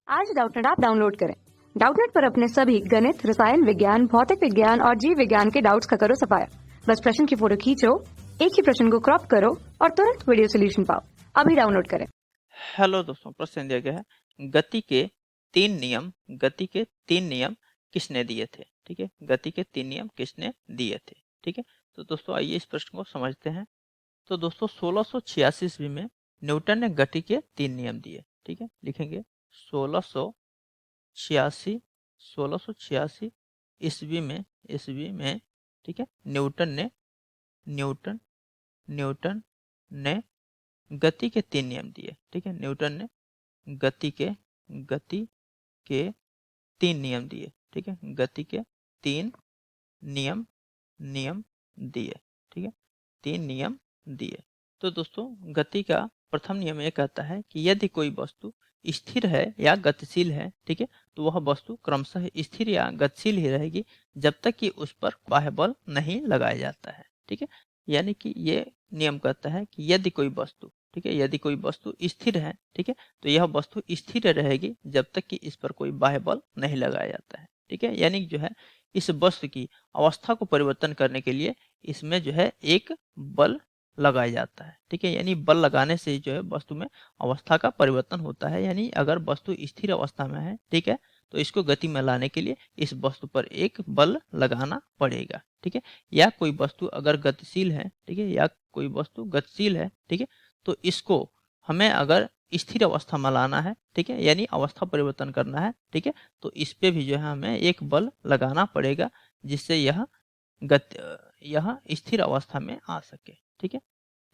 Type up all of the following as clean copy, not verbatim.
आज Doubtnut app download करें। Doubtnut पर अपने सभी गणित, रसायन विज्ञान, भौतिक विज्ञान और जीव विज्ञान के डाउट्स का करो सफाया। बस प्रश्न की फोटो खींचो, एक ही प्रश्न को क्रॉप करो और तुरंत वीडियो सोल्यूशन पाओ। अभी डाउनलोड करें। हेलो दोस्तों, प्रश्न दिया गया है गति के तीन नियम किसने दिए थे। ठीक है, गति के तीन नियम किसने दिए थे। ठीक है, तो दोस्तों आइए इस प्रश्न को समझते हैं। तो दोस्तों 1686 ईस्वी में न्यूटन ने गति के तीन नियम दिए। ठीक है, लिखेंगे 1686 ईस्वी में ठीक है, न्यूटन ने गति के तीन नियम दिए। ठीक है, न्यूटन ने गति के तीन नियम दिए। ठीक है, गति के तीन नियम दिए। ठीक है, तीन नियम दिए। तो दोस्तों गति का प्रथम नियम ये कहता है कि यदि कोई वस्तु स्थिर है या गतिशील है, ठीक है, तो वह वस्तु क्रमशः स्थिर या गतिशील ही रहेगी जब तक कि उस पर बाह्य बल नहीं लगाया जाता है। ठीक है, यानी कि ये नियम कहता है कि यदि कोई वस्तु, ठीक है, यदि कोई वस्तु स्थिर है, ठीक है, तो यह वस्तु स्थिर रहेगी जब तक कि इस पर कोई बाह्य बल नहीं लगाया जाता है। ठीक है, यानी जो है इस वस्तु की अवस्था को परिवर्तन करने के लिए इसमें जो है एक बल लगाया जाता है। ठीक है, यानी बल लगाने से जो है वस्तु में अवस्था का परिवर्तन होता है। यानी अगर वस्तु स्थिर अवस्था में है, ठीक है, तो इसको गति में लाने के लिए इस वस्तु पर एक बल लगाना पड़ेगा। ठीक है, या कोई वस्तु अगर गतिशील है, ठीक है, या कोई वस्तु गतिशील है, ठीक है, तो इसको हमें अगर स्थिर अवस्था में लाना है, ठीक है, यानी अवस्था परिवर्तन करना है, ठीक है, तो इस पे भी जो है हमें एक बल लगाना पड़ेगा जिससे यह स्थिर अवस्था में आ सके। ठीक है,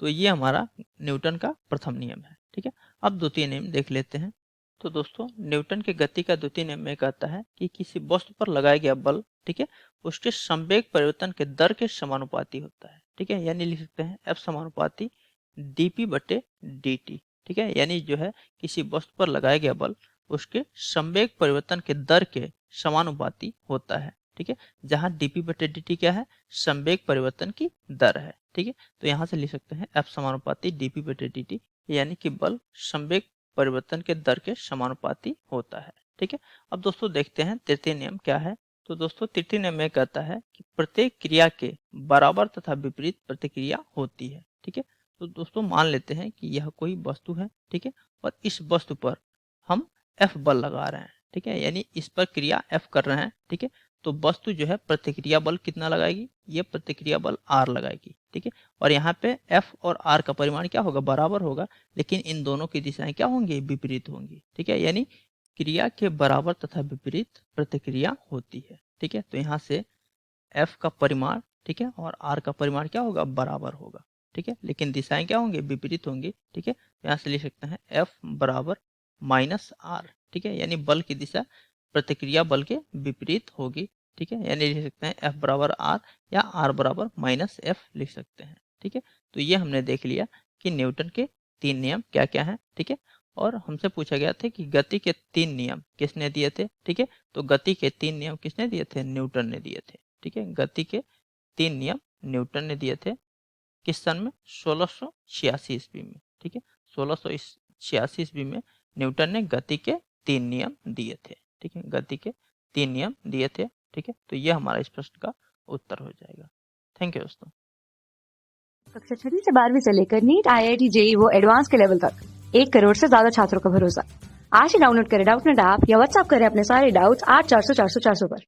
तो ये हमारा न्यूटन का प्रथम नियम है। ठीक है, अब द्वितीय नियम देख लेते हैं। तो दोस्तों न्यूटन के गति का द्वितीय नियम में कहता है कि किसी वस्तु पर लगाया गया बल, ठीक है, उसके संवेग परिवर्तन के दर के समानुपाती होता है। ठीक है, यानी लिख सकते हैं F समानुपाती dp/dt। ठीक है, यानी जो है किसी वस्तु पर लगाया गया बल उसके संवेग परिवर्तन के दर के समानुपाती होता है। ठीक है, जहां dp/dt क्या है, संवेग परिवर्तन की दर है। ठीक है, तो यहां से लिख सकते हैं F समानुपाती dp/dt, यानी कि बल संवेग परिवर्तन के दर के समानुपाती होता है। ठीक है, अब दोस्तों देखते हैं तृतीय नियम क्या है। तो दोस्तों तृतीय नियम में कहता है कि प्रत्येक क्रिया के बराबर तथा विपरीत प्रतिक्रिया होती है। ठीक है, तो दोस्तों मान लेते हैं कि यह कोई वस्तु है, ठीक है, और इस वस्तु पर हम F बल लगा रहे हैं। ठीक है, यानी इस पर क्रिया F कर रहे हैं। ठीक है, तो वस्तु जो है प्रतिक्रिया बल कितना लगाएगी, ये प्रतिक्रिया बल R लगाएगी। ठीक है, और यहाँ पे F और R का परिमाण क्या होगा, बराबर होगा, लेकिन इन दोनों की दिशाएं क्या होंगी, विपरीत होंगी। ठीक है, यानी क्रिया के बराबर तथा विपरीत प्रतिक्रिया होती है। ठीक है, तो यहाँ से F का परिमाण, ठीक है, और R का परिमाण क्या होगा, बराबर होगा। ठीक है, लेकिन दिशाएं क्या होंगी, विपरीत होंगी। ठीक है, यहाँ से लिख सकते हैं F बराबर -R। ठीक है, यानी बल की दिशा प्रतिक्रिया बल के विपरीत होगी। ठीक है, यानी लिख सकते हैं F बराबर R या R बराबर -F लिख सकते हैं। ठीक है, तो ये हमने देख लिया कि न्यूटन के तीन नियम क्या क्या हैं। ठीक है, और हमसे पूछा गया था कि गति के तीन नियम किसने दिए थे। ठीक है, तो गति के तीन नियम किसने दिए थे, न्यूटन ने दिए थे। ठीक है, गति के तीन नियम न्यूटन ने दिए थे। किस सन में, 1686 ईस्वी में। ठीक है, 1686 ईस्वी में न्यूटन ने गति के तीन नियम दिए थे। ठीक है, गति के तीन नियम दिए थे। ठीक है, तो ये हमारा इस प्रश्न का उत्तर हो जाएगा। थैंक यू दोस्तों। कक्षा 6 से 12वीं से लेकर नीट, IIT, JEE वो एडवांस के लेवल तक 1 करोड़ से ज्यादा छात्रों का भरोसा। आज ही डाउनलोड करें डाउटनेट ऐप या व्हाट्सएप करें अपने सारे डाउट्स 8400 400 400 पर।